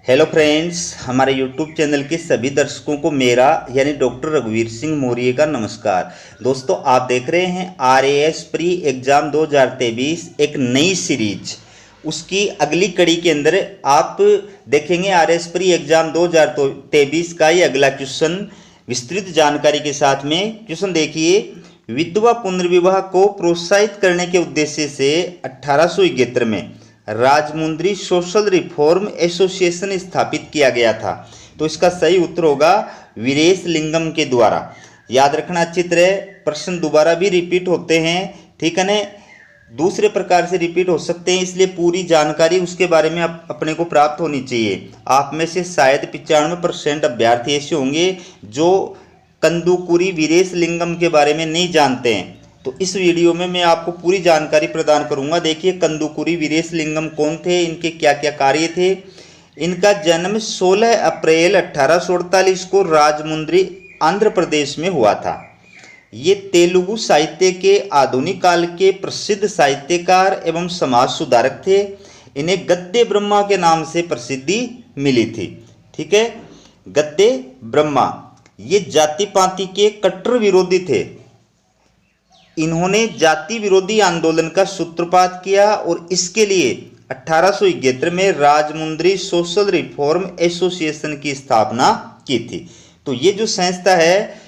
Hello friends, हमारे YouTube channel के सभी दर्शकों को मेरा यानी डॉक्टर रघुवीर सिंह मौर्य का नमस्कार। दोस्तों, आप देख रहे हैं RAS प्री एग्ज़ाम 2023 एक नई सीरीज। उसकी अगली कड़ी के अंदर आप देखेंगे RAS प्री एग्ज़ाम 2023 का ये अगला क्वेश्चन विस्तृत जानकारी के साथ में। क्वेश्चन देखिए, विधवा पुनर्विवाह को प्रोत्साहित करने के उद्देश्य से 1871 में राजमुंद्री सोशल रिफॉर्म एसोसिएशन स्थापित किया गया था। तो इसका सही उत्तर होगा वीरेश लिंगम के द्वारा। याद रखना अच्छी तरह, प्रश्न दोबारा भी रिपीट होते हैं, ठीक है ना, दूसरे प्रकार से रिपीट हो सकते हैं, इसलिए पूरी जानकारी उसके बारे में अपने को प्राप्त होनी चाहिए। आप में से शायद 95% अभ्यर्थी ऐसे होंगे जो कंदुकुरी वीरेश लिंगम के बारे में नहीं जानते हैं। तो इस वीडियो में मैं आपको पूरी जानकारी प्रदान करूंगा। देखिए, कंदुकुरी वीरेश लिंगम कौन थे, इनके क्या क्या कार्य थे। इनका जन्म 16 अप्रैल 1848 को राजमुंद्री आंध्र प्रदेश में हुआ था। ये तेलुगु साहित्य के आधुनिक काल के प्रसिद्ध साहित्यकार एवं समाज सुधारक थे। इन्हें गद्दे ब्रह्मा के नाम से प्रसिद्धि मिली थी। ठीक है, गद्दे ब्रह्मा। ये जाति पाति के कट्टर विरोधी थे। इन्होंने जाति विरोधी आंदोलन का सूत्रपात किया और इसके लिए 1871 में राजमुंद्री सोशल रिफॉर्म एसोसिएशन की स्थापना की थी। तो ये जो संस्था है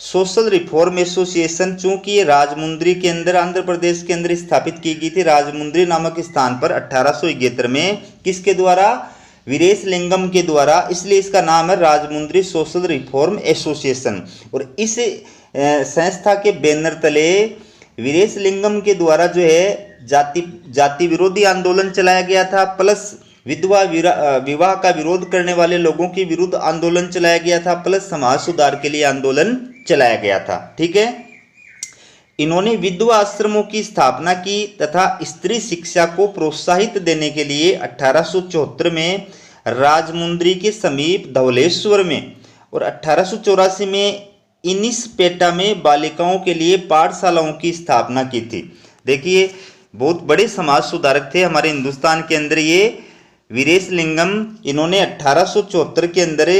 सोशल रिफॉर्म एसोसिएशन, चूंकि ये राजमुंद्री के अंदर आंध्र प्रदेश के अंदर स्थापित की गई थी, राजमुंद्री नामक स्थान पर 1871 में, किसके द्वारा? वीरेश लिंगम के द्वारा, इसलिए इसका नाम है राजमुंद्री सोशल रिफॉर्म एसोसिएशन। और इस संस्था के बैनर तले वीरेश लिंगम के द्वारा जो है जाति विरोधी आंदोलन चलाया गया था, प्लस विधवा विवाह का विरोध करने वाले लोगों के विरुद्ध आंदोलन चलाया गया था, प्लस समाज सुधार के लिए आंदोलन चलाया गया था। ठीक है, इन्होंने विधवा आश्रमों की स्थापना की तथा स्त्री शिक्षा को प्रोत्साहित देने के लिए 1874 में राजमुंद्री के समीप धवलेश्वर में और 1884 में इनिसपेटा में बालिकाओं के लिए पाठशालाओं की स्थापना की थी। देखिए, बहुत बड़े समाज सुधारक थे हमारे हिंदुस्तान के अंदर ये वीरेश लिंगम। इन्होंने 1874 के अंदर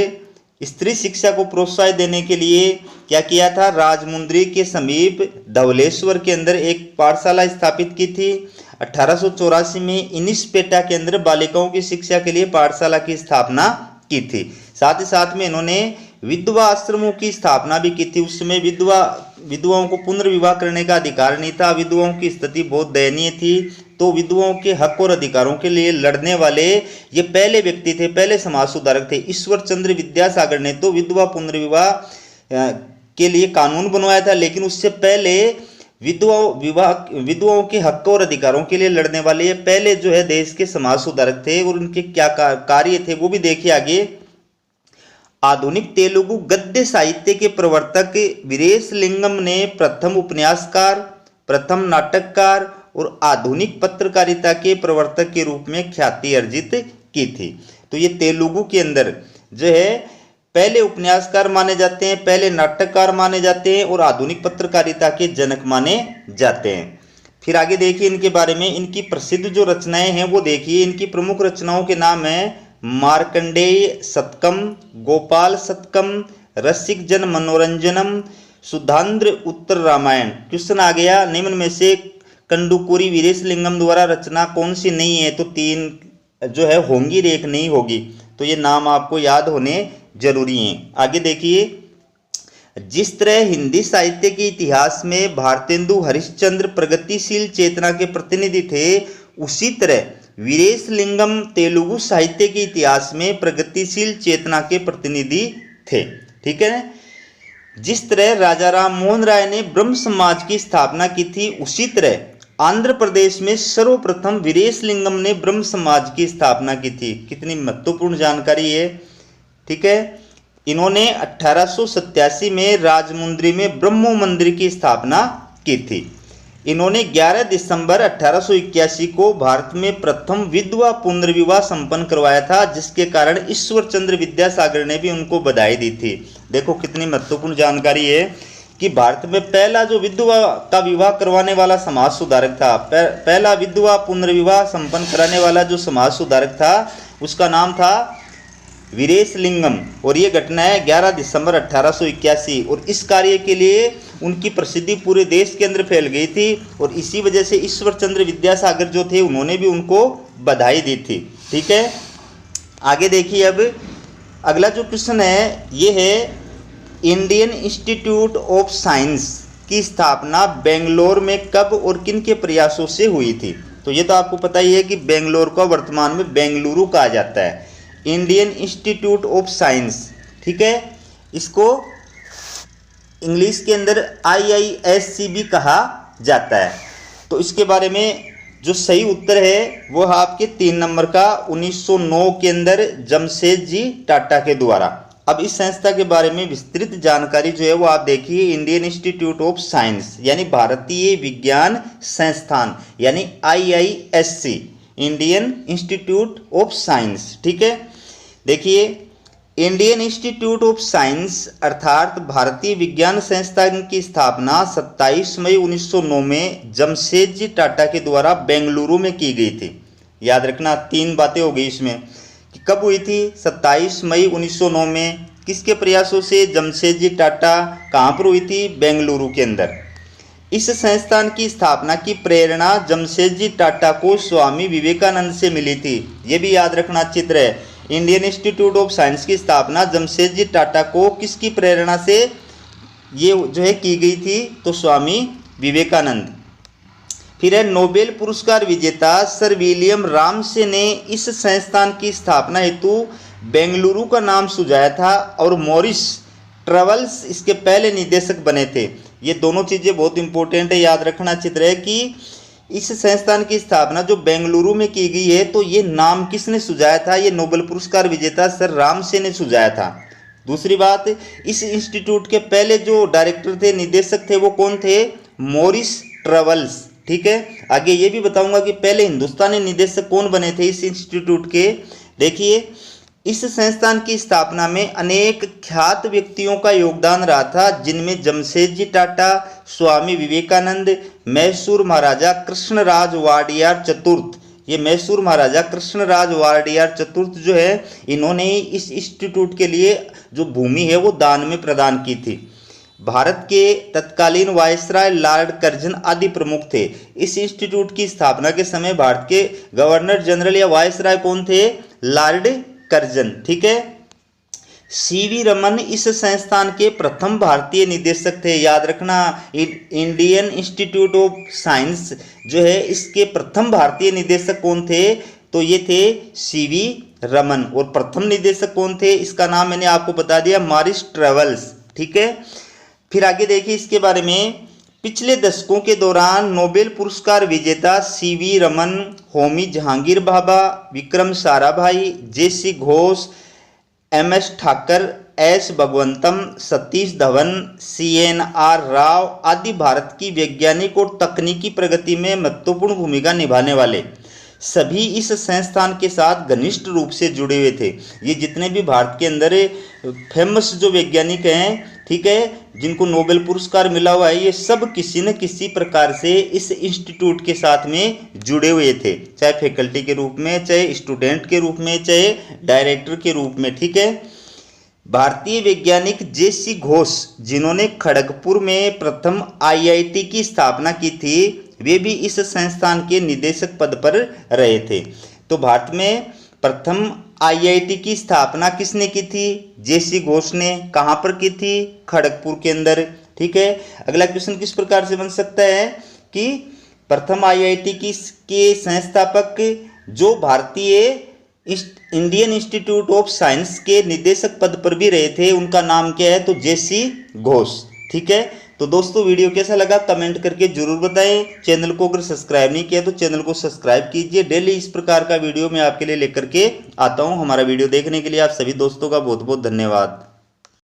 स्त्री शिक्षा को प्रोत्साहन देने के लिए क्या किया था? राजमुंद्री के समीप धवलेश्वर के अंदर एक पाठशाला स्थापित की थी। 1884 में इनिसपेटा के अंदर बालिकाओं की शिक्षा के लिए पाठशाला की स्थापना की थी। साथ ही साथ में इन्होंने विधवा आश्रमों की स्थापना भी की थी। उस समय विधवाओं को पुनर्विवाह करने का अधिकार नहीं था, विधवाओं की स्थिति बहुत दयनीय थी। तो विधवाओं के हक और अधिकारों के लिए लड़ने वाले ये पहले व्यक्ति थे, पहले समाज सुधारक थे। ईश्वर चंद्र विद्यासागर ने तो विधवा पुनर्विवाह के लिए कानून बनवाया था, लेकिन उससे पहले विधवाओं के हक और अधिकारों के लिए लड़ने वाले ये पहले जो है देश के समाज सुधारक थे। और उनके क्या कार्य थे वो भी देखिए आगे। आधुनिक तेलुगु गद्य साहित्य के प्रवर्तक वीरेश लिंगम ने प्रथम उपन्यासकार, प्रथम नाटककार और आधुनिक पत्रकारिता के प्रवर्तक के रूप में ख्याति अर्जित की थी। तो ये तेलुगु के अंदर जो है पहले उपन्यासकार माने जाते हैं, पहले नाटककार माने जाते हैं और आधुनिक पत्रकारिता के जनक माने जाते हैं। फिर आगे देखिए इनके बारे में। इनकी प्रसिद्ध जो रचनाएं हैं वो देखिए। इनकी प्रमुख रचनाओं के नाम है मार्कंडेय शतकम, गोपाल शतकम, रसिक जन मनोरंजनम, सुधांद्र उत्तर रामायण। क्वेश्चन आ गया, निम्न में से कंदुकुरी वीरेश लिंगम द्वारा रचना कौन सी नहीं है? तो 3 जो है होंगी, एक नहीं होगी। तो ये नाम आपको याद होने जरूरी हैं। आगे देखिए, जिस तरह हिंदी साहित्य के इतिहास में भारतेंदु हरिश्चंद्र प्रगतिशील चेतना के प्रतिनिधि थे, उसी तरह वीरेश लिंगम तेलुगु साहित्य के इतिहास में प्रगतिशील चेतना के प्रतिनिधि थे। ठीक है, जिस तरह राजा राम मोहन राय ने ब्रह्म समाज की स्थापना की थी, उसी तरह आंध्र प्रदेश में सर्वप्रथम वीरेश लिंगम ने ब्रह्म समाज की स्थापना की थी। कितनी महत्वपूर्ण जानकारी है। ठीक है, इन्होंने 1887 में राजमुंद्री में ब्रह्मो मंदिर की स्थापना की थी। इन्होंने 11 दिसंबर 1881 को भारत में प्रथम विधवा पुनर्विवाह संपन्न करवाया था, जिसके कारण ईश्वर चंद्र विद्यासागर ने भी उनको बधाई दी थी। देखो कितनी महत्वपूर्ण जानकारी है कि भारत में पहला जो विधवा का विवाह करवाने वाला समाज सुधारक था, पहला विधवा पुनर्विवाह संपन्न कराने वाला जो समाज सुधारक था, उसका नाम था वीरेशलिंगम, और ये घटना है 11 दिसंबर 1881। और इस कार्य के लिए उनकी प्रसिद्धि पूरे देश के अंदर फैल गई थी और इसी वजह से ईश्वर चंद्र विद्यासागर जो थे उन्होंने भी उनको बधाई दी थी। ठीक है, आगे देखिए। अब अगला जो क्वेश्चन है ये है इंडियन इंस्टीट्यूट ऑफ साइंस की स्थापना बेंगलोर में कब और किन के प्रयासों से हुई थी। तो ये तो आपको पता ही है कि बेंगलोर को वर्तमान में बेंगलुरु कहा जाता है, इंडियन इंस्टीट्यूट ऑफ साइंस। ठीक है, इसको इंग्लिश के अंदर IISC भी कहा जाता है। तो इसके बारे में जो सही उत्तर है वो है आपके 3 नंबर का, 1909 के अंदर जमशेद जी टाटा के द्वारा। अब इस संस्था के बारे में विस्तृत जानकारी जो है वो आप देखिए, इंडियन इंस्टीट्यूट ऑफ साइंस यानी भारतीय विज्ञान संस्थान यानी IISC, Indian institute of science. ठीक है, देखिए इंडियन इंस्टीट्यूट ऑफ साइंस अर्थात भारतीय विज्ञान संस्थान की स्थापना 27 मई 1909 में जमशेद जी टाटा के द्वारा बेंगलुरु में की गई थी। याद रखना 3 बातें हो गई इसमें कि कब हुई थी, 27 मई 1909 में, किसके प्रयासों से, जमशेद जी टाटा, कहाँ पर हुई थी, बेंगलुरु के अंदर। इस संस्थान की स्थापना की प्रेरणा जमशेद जी टाटा को स्वामी विवेकानंद से मिली थी। ये भी याद रखना चित्र है, इंडियन इंस्टीट्यूट ऑफ साइंस की स्थापना जमशेद जी टाटा को किसकी प्रेरणा से ये जो है की गई थी, तो स्वामी विवेकानंद। फिर है नोबेल पुरस्कार विजेता सर विलियम रामसे ने इस संस्थान की स्थापना हेतु बेंगलुरु का नाम सुझाया था और मॉरिस ट्रेवल्स इसके पहले निदेशक बने थे। ये दोनों चीज़ें बहुत इंपॉर्टेंट है, याद रखना चित्र है कि इस संस्थान की स्थापना जो बेंगलुरु में की गई है तो ये नाम किसने सुझाया था, ये नोबेल पुरस्कार विजेता सर रामसे ने सुझाया था। दूसरी बात, इस इंस्टीट्यूट के पहले जो डायरेक्टर थे, निदेशक थे, वो कौन थे, मॉरिस ट्रेवल्स। ठीक है, आगे ये भी बताऊंगा कि पहले हिंदुस्तानी निदेशक कौन बने थे इस इंस्टीट्यूट के। देखिए इस संस्थान की स्थापना में अनेक ख्यात व्यक्तियों का योगदान रहा था, जिनमें जमशेद जी टाटा, स्वामी विवेकानंद, मैसूर महाराजा कृष्णराज वाडियार चतुर्थ। ये मैसूर महाराजा कृष्णराज वाडियार चतुर्थ जो है, इन्होंने ही इस इंस्टीट्यूट के लिए जो भूमि है वो दान में प्रदान की थी। भारत के तत्कालीन वायसराय लॉर्ड कर्जन आदि प्रमुख थे। इस इंस्टीट्यूट की स्थापना के समय भारत के गवर्नर जनरल या वायसराय कौन थे, लॉर्ड कर्जन। ठीक है, CV रमन इस संस्थान के प्रथम भारतीय निदेशक थे। याद रखना, इंडियन इंस्टीट्यूट ऑफ साइंस जो है इसके प्रथम भारतीय निदेशक कौन थे, तो ये थे CV रमन। और प्रथम निदेशक कौन थे, इसका नाम मैंने आपको बता दिया, मॉरिस ट्रेवल्स। ठीक है, फिर आगे देखिए इसके बारे में। पिछले दशकों के दौरान नोबेल पुरस्कार विजेता CV Raman, Homi Jahangir Bhabha, Vikram Sarabhai, JC Ghosh, MS Thakur, S भगवंतम, Satish Dhawan, CNR Rao आदि भारत की वैज्ञानिक और तकनीकी प्रगति में महत्वपूर्ण भूमिका निभाने वाले सभी इस संस्थान के साथ घनिष्ठ रूप से जुड़े हुए थे। ये जितने भी भारत के अंदर फेमस जो वैज्ञानिक हैं, ठीक है, जिनको नोबेल पुरस्कार मिला हुआ है, ये सब किसी न किसी प्रकार से इस इंस्टीट्यूट के साथ में जुड़े हुए थे, चाहे फैकल्टी के रूप में, चाहे स्टूडेंट के रूप में, चाहे डायरेक्टर के रूप में। ठीक है, भारतीय वैज्ञानिक JC घोष, जिन्होंने खड़गपुर में प्रथम IIT की स्थापना की थी, वे भी इस संस्थान के निदेशक पद पर रहे थे। तो भारत में प्रथम IIT की स्थापना किसने की थी, JC घोष ने। कहाँ पर की थी, खड़गपुर के अंदर। ठीक है, अगला क्वेश्चन किस प्रकार से बन सकता है कि प्रथम IIT के संस्थापक जो भारतीय इंडियन इंस्टीट्यूट ऑफ साइंस के निदेशक पद पर भी रहे थे, उनका नाम क्या है, तो JC घोष। ठीक है, तो दोस्तों वीडियो कैसा लगा कमेंट करके जरूर बताएं। चैनल को अगर सब्सक्राइब नहीं किया तो चैनल को सब्सक्राइब कीजिए। डेली इस प्रकार का वीडियो मैं आपके लिए लेकर के आता हूं। हमारा वीडियो देखने के लिए आप सभी दोस्तों का बहुत बहुत धन्यवाद।